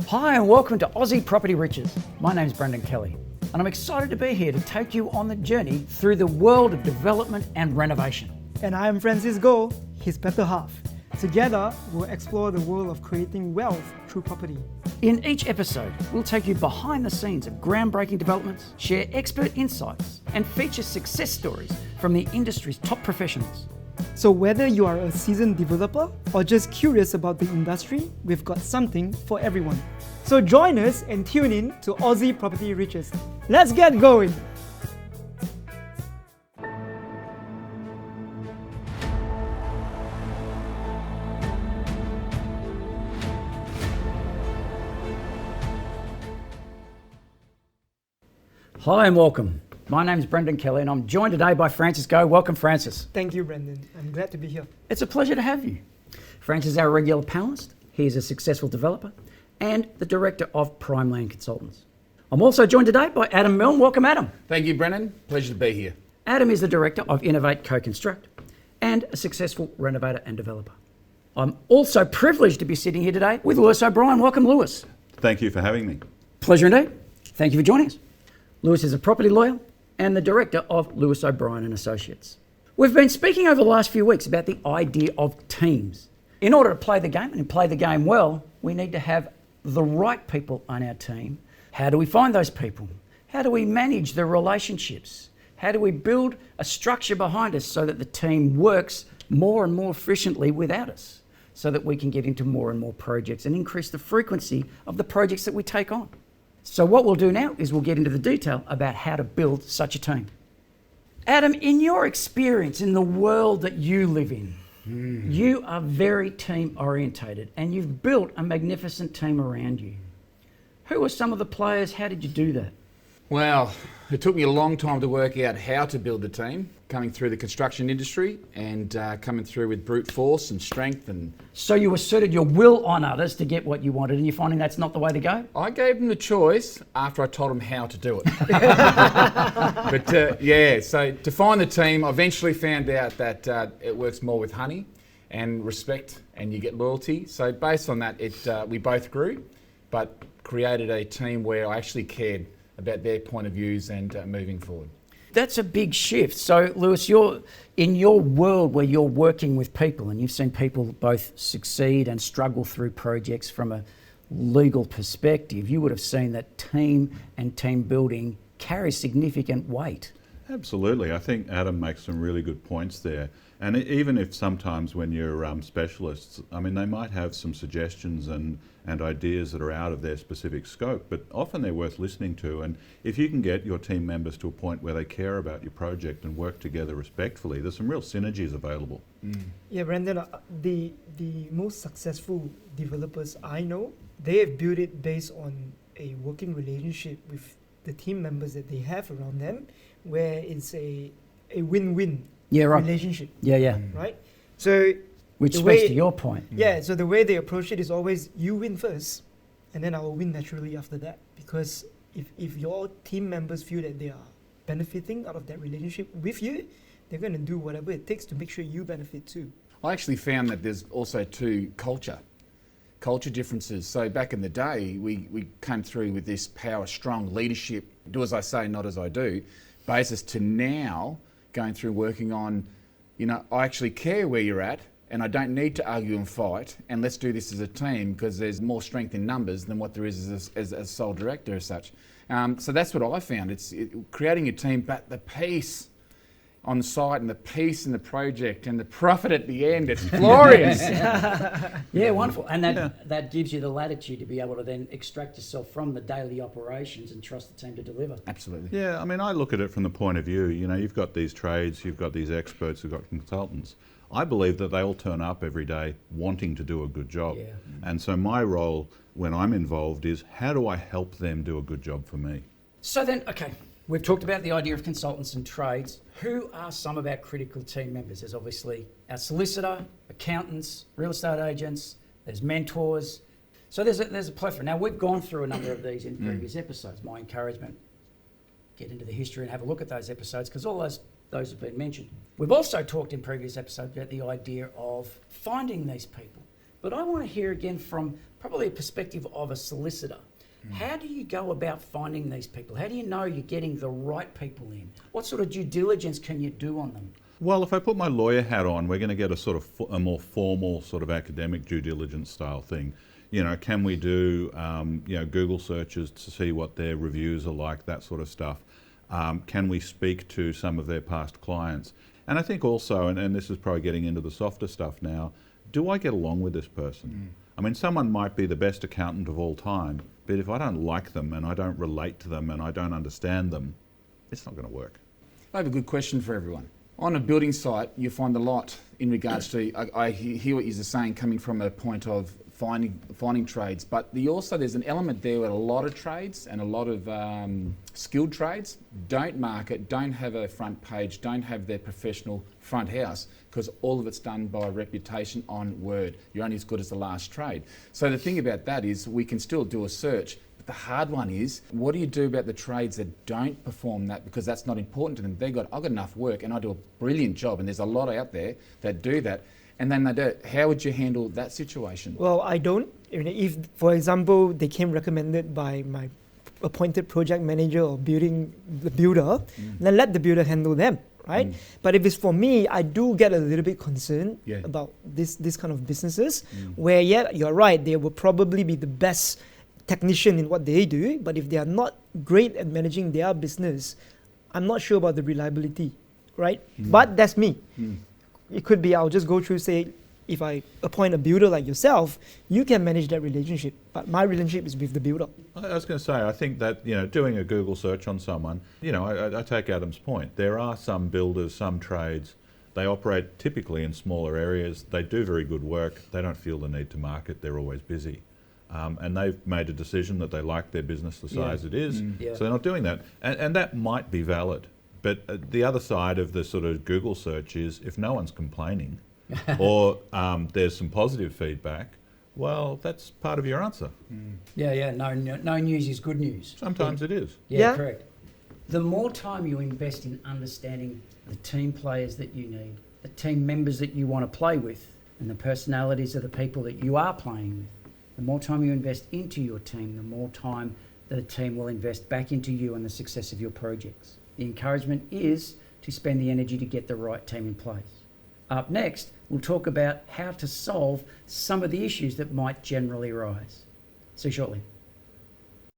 Hi and welcome to Aussie Property Riches. My name's Brendan Kelly and I'm excited to be here to take you on the journey through the world of development and renovation. And I am Francis Goh, his better half. Together, we'll explore the world of creating wealth through property. In each episode, we'll take you behind the scenes of groundbreaking developments, share expert insights, and feature success stories from the industry's top professionals. So whether you are a seasoned developer or just curious about the industry, we've got something for everyone. So join us and tune in to Aussie Property Riches. Let's get going! Hi and welcome. My name's Brendan Kelly and I'm joined today by Francis Goh. Welcome, Francis. Thank you, Brendan. I'm glad to be here. It's a pleasure to have you. Francis is our regular panellist. He is a successful developer and the director of Prime Land Consultants. I'm also joined today by Adam Milne. Welcome, Adam. Thank you, Brendan. Pleasure to be here. Adam is the director of Innovate Co-Construct and a successful renovator and developer. I'm also privileged to be sitting here today with Lewis O'Brien. Welcome, Lewis. Thank you for having me. Pleasure indeed. Thank you for joining us. Lewis is a property lawyer and the director of Lewis O'Brien and Associates. We've been speaking over the last few weeks about the idea of teams. In order to play the game and play the game well, we need to have the right people on our team. How do we find those people? How do we manage the relationships? How do we build a structure behind us so that the team works more and more efficiently without us, so that we can get into more and more projects and increase the frequency of the projects that we take on? So what we'll do now is we'll get into the detail about how to build such a team. Adam, in your experience in the world that you live in, you are very team orientated and you've built a magnificent team around you. Who are some of the players? How did you do that? Well, it took me a long time to work out how to build the team, coming through the construction industry and coming through with brute force and strength. And So you asserted your will on others to get what you wanted and you're finding that's not the way to go? I gave them the choice after I told them how to do it. But so to find the team, I eventually found out that it works more with honey and respect, and you get loyalty. So based on that, we both grew, but created a team where I actually cared about their point of views and moving forward. That's a big shift. So, Lewis, you're in your world where you're working with people and you've seen people both succeed and struggle through projects from a legal perspective. You would have seen that team and team building carry significant weight. Absolutely. I think Adam makes some really good points there. And even if sometimes when you're specialists, I mean, they might have some suggestions and ideas that are out of their specific scope, but often they're worth listening to. And if you can get your team members to a point where they care about your project and work together respectfully, there's some real synergies available. Yeah, Brendan, the most successful developers I know, they have built it based on a working relationship with the team members that they have around them, where it's a win-win relationship. Right? So which speaks to your point. Yeah, so the way they approach it is always you win first and then I will win naturally after that. Because if your team members feel that they are benefiting out of that relationship with you, they're going to do whatever it takes to make sure you benefit too. I actually found that there's also culture differences. So back in the day, we came through with this power, strong leadership, do as I say, not as I do, basis to now going through working on, I actually care where you're at and I don't need to argue and fight, and let's do this as a team because there's more strength in numbers than what there is as a sole director as such. So that's what I found. It's creating a team, but the peace on site and the peace in the project and the profit at the end, it's glorious. Yeah, wonderful. And that gives you the latitude to be able to then extract yourself from the daily operations and trust the team to deliver. Absolutely. Yeah, I mean, I look at it from the point of view, you've got these trades, you've got these experts, you've got consultants. I believe that they all turn up every day wanting to do a good job. Yeah. And so my role when I'm involved is how do I help them do a good job for me? So then, okay, we've talked about the idea of consultants and trades. Who are some of our critical team members? There's obviously our solicitor, accountants, real estate agents, there's mentors. So there's a plethora. Now, we've gone through a number of these in previous episodes. My encouragement, get into the history and have a look at those episodes because all those have been mentioned. We've also talked in previous episodes about the idea of finding these people. But I want to hear again from probably a perspective of a solicitor. How do you go about finding these people? How do you know you're getting the right people in? What sort of due diligence can you do on them? Well, if I put my lawyer hat on, we're going to get a sort of a more formal sort of academic due diligence style thing. You know, can we do Google searches to see what their reviews are like, that sort of stuff? Can we speak to some of their past clients? And I think also, and this is probably getting into the softer stuff now, do I get along with this person? I mean, someone might be the best accountant of all time, but if I don't like them and I don't relate to them and I don't understand them, it's not going to work. I have a good question for everyone. On a building site, you find a lot in regards to, I hear what you're saying coming from a point of finding trades, but there's an element there where a lot of trades and a lot of skilled trades don't market, don't have a front page, don't have their professional front house, because all of it's done by reputation on word. You're only as good as the last trade. So the thing about that is we can still do a search. The hard one is, what do you do about the trades that don't perform that, because that's not important to them? I've got enough work and I do a brilliant job, and there's a lot out there that do that, and then they do it. How would you handle that situation? Well, I don't. If, for example, they came recommended by my appointed project manager or the builder, then let the builder handle them, right? But if it's for me, I do get a little bit concerned about this kind of businesses where, you're right, they will probably be the best technician in what they do, but if they are not great at managing their business, I'm not sure about the reliability, right? But that's me. It could be I'll just go through, say, if I appoint a builder like yourself, you can manage that relationship, but my relationship is with the builder. I was going to say, I think that, doing a Google search on someone, I take Adam's point. There are some builders, some trades, they operate typically in smaller areas, they do very good work, they don't feel the need to market, they're always busy. And they've made a decision that they like their business the size it is, so they're not doing that. And that might be valid. But the other side of the sort of Google search is, if no one's complaining or there's some positive feedback, well, that's part of your answer. No news is good news. Sometimes it is. Yeah, correct. The more time you invest in understanding the team players that you need, the team members that you want to play with, and the personalities of the people that you are playing with, the more time you invest into your team, the more time the team will invest back into you and the success of your projects. The encouragement is to spend the energy to get the right team in place. Up next, we'll talk about how to solve some of the issues that might generally arise. See you shortly.